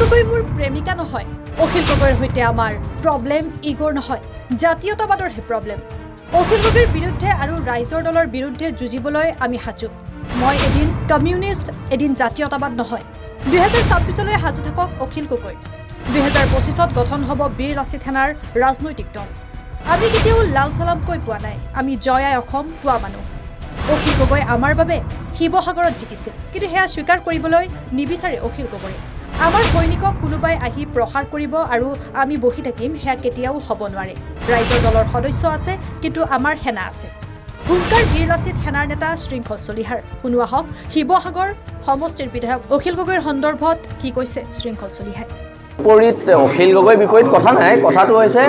গগৈ মোৰ প্ৰেমিকা নহয় অখিল গগৈৰ সৈতে আমাৰ প্ৰব্লেম ইগোৰ নহয় জাতীয়তাবাদৰহে প্ৰব্লেম অখিল গগৈৰ বিৰুদ্ধে আৰু ৰাইজৰ দলৰ বিৰুদ্ধে যুঁজিবলৈ আমি সাজু মই এদিন কমিউনিষ্ট এদিন জাতীয়তাবাদ নহয় 2026লৈ সাজু থাকক অখিল গগৈ 2025ত গঠন হ'ব বীৰ লাচিত সেনাৰ ৰাজনৈতিক দল আমি কেতিয়াও লাল সালাম কৈ পোৱা নাই আমি জয়াই অসম কোৱা মানুহ অখিল গগৈ আমাৰ বাবে শিৱসাগৰত জিকিছিল কিন্তু হেয়া স্বীকাৰ কৰিবলৈ নিবিচাৰে অখিল গগৈ আমাৰ সৈনিকক কোনোবাই আহি প্ৰহাৰ কৰিব আৰু আমি বহি থাকিম হেয়া কেতিয়াও হ'ব নোৱাৰে ৰাইজৰ দলৰ সদস্য আছে কিন্তু আমাৰ সেনা আছে হুংকাৰ বীৰ লাচিত সেনাৰ নেতা শৃংখল চলিহাৰ শুনোৱা হওক শিৱসাগৰ সমষ্টিৰ বিধায়ক অখিল গগৈৰ সন্দৰ্ভত কি কৈছে শৃংখল চলিহাই বিপৰীত অখিল গগৈ বিপৰীত কথা নাই কথাটো হৈছে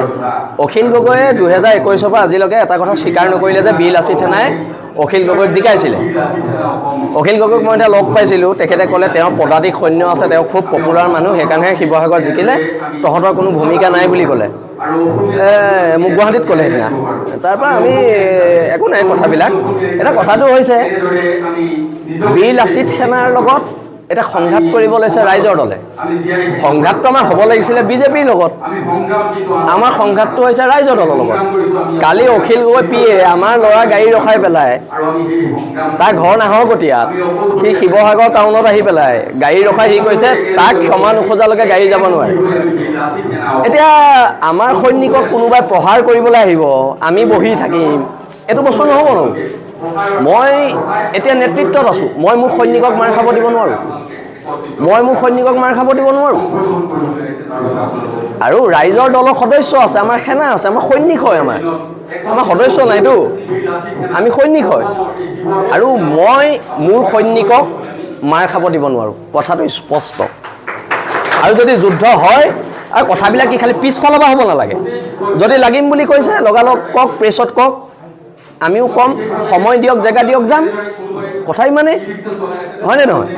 অখিল গগৈয়ে 2021 পৰা আজিলৈকে এটা কথা স্বীকাৰ নকৰিলে যে বীৰ লাচিত সেনাই অখিল গগৈক জিকাইছিলে অখিল গগৈক মই এটা লগ পাইছিলোঁ তেখেতে ক'লে তেওঁ পদাতিক সৈন্য আছে তেওঁ খুব পপুলাৰ মানুহ সেইকাৰণে শিৱসাগৰত জিকিলে তহঁতৰ কোনো ভূমিকা নাই বুলি ক'লে মোক গুৱাহাটীত ক'লে সেইদিনা তাৰপৰা আমি একো নাই কথাবিলাক এটা কথাটো হৈছে বীৰ লাচিত সেনাৰ লগত এটা সংঘাত কৰিব লৈছে ৰাইজৰ দলে সংঘাতটো আমাৰ হ'ব লাগিছিলে বিজেপিৰ লগত আমাৰ সংঘাতটো হৈছে ৰাইজৰ দলৰ লগত কালি অখিল গগৈ পিয়ে আমাৰ ল'ৰা গাড়ী ৰখাই পেলাই তাৰ ঘৰ নাহৰকটীয়াত সি শিৱসাগৰ টাউনত আহি পেলাই গাড়ী ৰখাই সি কৈছে তাক ক্ষমা নোখোজালৈকে গাড়ী যাব নোৱাৰে এতিয়া আমাৰ সৈনিকক কোনোবাই প্ৰহাৰ কৰিবলৈ আহিব আমি বহি থাকিম এইটো বস্তু নহ'ব ন মই এতিয়া নেতৃত্বত আছোঁ মই মোৰ সৈনিকক মাৰ খাব দিব নোৱাৰোঁ আৰু ৰাইজৰ দলৰ সদস্য আছে আমাৰ সেনা আছে আমাৰ সৈনিক হয় আমাৰ সদস্য নাইতো আমি সৈনিক হয় আৰু মই মোৰ সৈনিকক মাৰ খাব দিব নোৱাৰোঁ কথাটো স্পষ্ট আৰু যদি যুদ্ধ হয় আৰু কথাবিলাক কি খালি পিছফালৰ পৰা হ'ব নালাগে যদি লাগিম বুলি কৈছে লগালগ কওক প্ৰেছত কওক আমিও কম সময় দিয়ক জেগা দিয়ক যাম কথা ইমানে হয়নে নহয়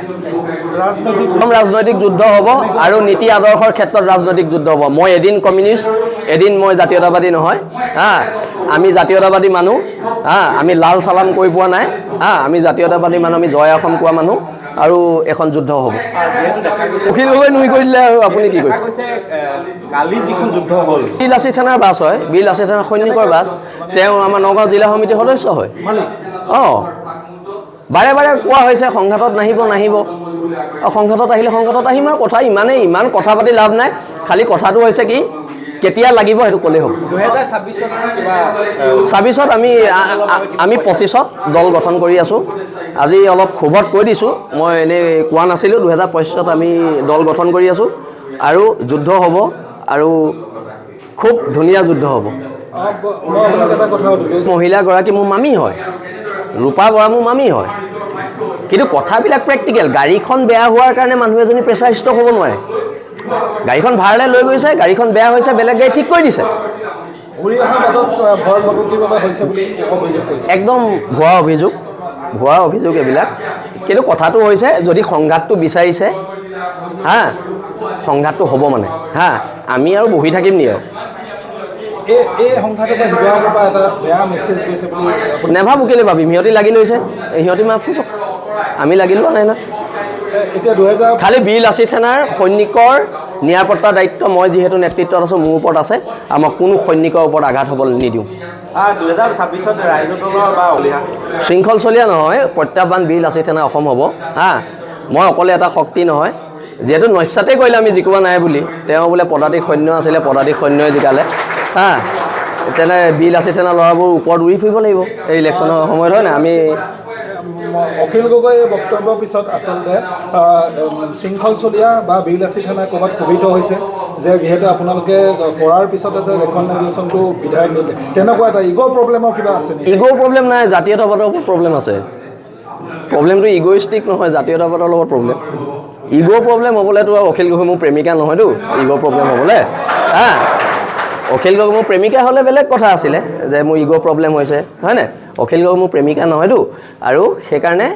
ৰাজনৈতিক যুদ্ধ হ'ব আৰু নীতি আদৰ্শৰ ক্ষেত্ৰত ৰাজনৈতিক যুদ্ধ হ'ব মই এদিন কমিউনিষ্ট এদিন মই জাতীয়তাবাদী নহয় আমি জাতীয়তাবাদী মানুহ আমি লাল চালাম কৈ পোৱা নাই আমি জাতীয়তাবাদী মানুহ আমি জয় অসম কোৱা মানুহ আৰু এখন যুদ্ধ হ'ব অখিল গগৈ নুই কৰি দিলে আৰু আপুনি কি কৈছে কালি যিখন যুদ্ধ হ'ল বীৰ লাচিত সেনাৰ বাছ হয় বীৰ লাচিত সেনাৰ সৈনিকৰ বাছ তেওঁ আমাৰ নগাঁও জিলা সমিতিৰ সদস্য হয় বাৰে বাৰে কোৱা হৈছে সংঘাতত নাহিব সংঘাতত আহিলে সংঘাতত আহিম আৰু কথা ইমান কথা পাতি লাভ নাই খালি কথাটো হৈছে কি কেতিয়া লাগিব সেইটো ক'লেই হ'ব 2026ত আমি 25ত দল গঠন কৰি আছোঁ আজি অলপ ক্ষোভত কৈ দিছোঁ মই এনেই কোৱা নাছিলোঁ 2025ত আমি দল গঠন কৰি আছোঁ আৰু যুদ্ধ হ'ব আৰু খুব ধুনীয়া যুদ্ধ হ'ব মহিলাগৰাকী মোৰ মামী হয় ৰূপা বৰা মোৰ মামী হয় কিন্তু কথাবিলাক প্ৰেক্টিকেল গাড়ীখন বেয়া হোৱাৰ কাৰণে মানুহ এজনী প্ৰেছাৰ ষ্ট্ৰক হ'ব নোৱাৰে গাড়ীখন ভাড়ালৈ লৈ গৈছে গাড়ীখন বেয়া হৈছে বেলেগ গাড়ী ঠিক কৰি দিছে একদম ভুৱা অভিযোগ এইবিলাক কিন্তু কথাটো হৈছে যদি সংঘাতটো বিচাৰিছে সংঘাতটো হ'ব মানে আমি আৰু বহি থাকিম নি আৰু নেভাবো কেলৈ ভাবিম সিহঁতি লাগি লৈছে সিহঁতি মাফ খোজক আমি লাগি লোৱা নাই ন খালি বীৰ লাচিত সেনাৰ সৈনিকৰ নিৰাপত্তাৰ দায়িত্ব মই যিহেতু নেতৃত্বত আছোঁ মোৰ ওপৰত আছে আমাক কোনো সৈনিকৰ ওপৰত আঘাত হ'বলৈ নিদিওঁ 2026ত ৰাইজৰ দলৰ বা শৃংখল চলীয়া নহয় প্ৰত্যাহ্বান বীৰ লাচিত সেনা অসম হ'ব মই অকলে এটা শক্তি নহয় যিহেতু নস্যাতে কৰিলে আমি জিকোৱা নাই বুলি তেওঁ বোলে পদাতিক সৈন্য আছিলে পদাতিক সৈন্যই জিকালে তেনে বীৰ লাচিত সেনা ল'ৰাবোৰ ওপৰত উৰি ফুৰিব লাগিব এই ইলেকশ্যনৰ সময়ত হয় নাই আমি অখিল গগৈ বক্তব্যৰ পিছত আচলতে শৃংখল চলীয়া বা বীৰ লাচিত সেনাই ক'ৰবাত ক্ষোভিত হৈছে যে যিহেতু আপোনালোকে কৰাৰ পিছতে যে ৰেকগনাইজেশ্যনটো বিধায়ক নিলে তেনেকুৱা এটা ইগ'ৰ প্ৰব্লেমৰ কিবা আছে নেকি ইগ'ৰ প্ৰব্লেম নাই জাতীয়তাবাদৰ প্ৰব্লেম আছে প্ৰব্লেমটো ইগ'ইষ্টিক নহয় জাতীয়তাবাদৰ লগত প্ৰব্লেম ইগ'ৰ প্ৰব্লেম হ'বলৈতো অখিল গগৈ মোৰ প্ৰেমিকা নহয়তো ইগ'ৰ প্ৰব্লেম হ'বলৈ অখিল গগৈ মোৰ প্ৰেমিকা হ'লে বেলেগ কথা আছিলে যে মোৰ ইগ'ৰ প্ৰব্লেম হৈছে হয়নে অখিল গগৈ মোৰ প্ৰেমিকা নহয়তো আৰু সেইকাৰণে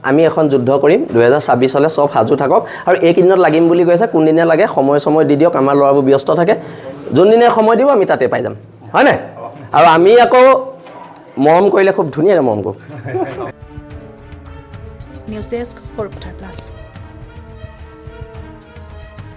আমি এখন যুদ্ধ কৰিম 2026লৈ চব সাজু থাকক আৰু এইকেইদিনত লাগিম বুলি কৈছে কোনদিনা লাগে সময় দি দিয়ক আমাৰ ল'ৰাবোৰ ব্যস্ত থাকে যোনদিনে সময় দিব আমি তাতে পাই যাম হয়নে আৰু আমি আকৌ মৰম কৰিলে খুব ধুনীয়াকৈ মৰম কৰোঁ নিউজ ডেস্ক সৰুপথাৰ প্লাছ